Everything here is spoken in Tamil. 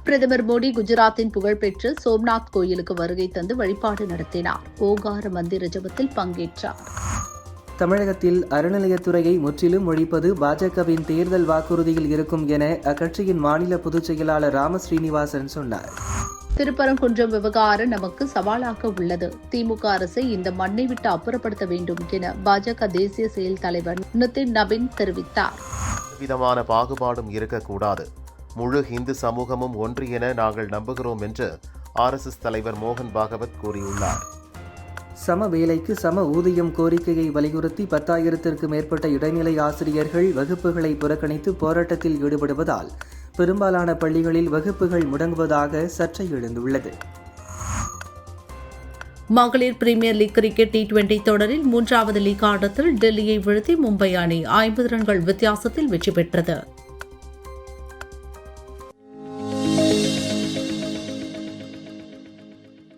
பிரதமர் மோடி குஜராத்தின் புகழ்பெற்ற சோம்நாத் கோயிலுக்கு வருகை தந்து வழிபாடு நடத்தினார். ஓகார மந்திர ஜபத்தில் பங்கேற்றார். தமிழகத்தில் அறநிலையத்துறையை முற்றிலும் ஒழிப்பது பாஜகவின் தேர்தல் வாக்குறுதியில் இருக்கும் என அக்கட்சியின் மாநில பொதுச் செயலாளர் ராம ஸ்ரீனிவாசன் சொன்னார். திருப்பரங்குன்றம் விவகாரம் நமக்கு சவாலாக உள்ளது. திமுக அரசை இந்த மண்ணை விட்டு அப்புறப்படுத்த வேண்டும் என பாஜக தேசிய செயல் தலைவர் நிதின் நவீன் தெரிவித்தார். விதமான பாகுபாடும் இருக்கக்கூடாது. முழு இந்து சமூகமும் ஒன்று என நாங்கள் நம்புகிறோம் என்று RSS தலைவர் மோகன் பாகவத் கூறியுள்ளார். சம வேலைக்கு சம ஊதியம் கோரிக்கையை வலியுறுத்தி 10,000த்திற்கு மேற்பட்ட இடைநிலை ஆசிரியர்கள் வகுப்புகளை புறக்கணித்து போராட்டத்தில் ஈடுபடுவதால் பெரும்பாலான பள்ளிகளில் வகுப்புகள் முடங்குவதாக சர்ச்சை எழுந்துள்ளது. மகளிர் பிரீமியர் லீக் கிரிக்கெட் T20 தொடரில் 3வது லீக் ஆட்டத்தில் டெல்லியை வீழ்த்தி மும்பை அணி 50 ரன்கள் வித்தியாசத்தில் வெற்றி பெற்றது.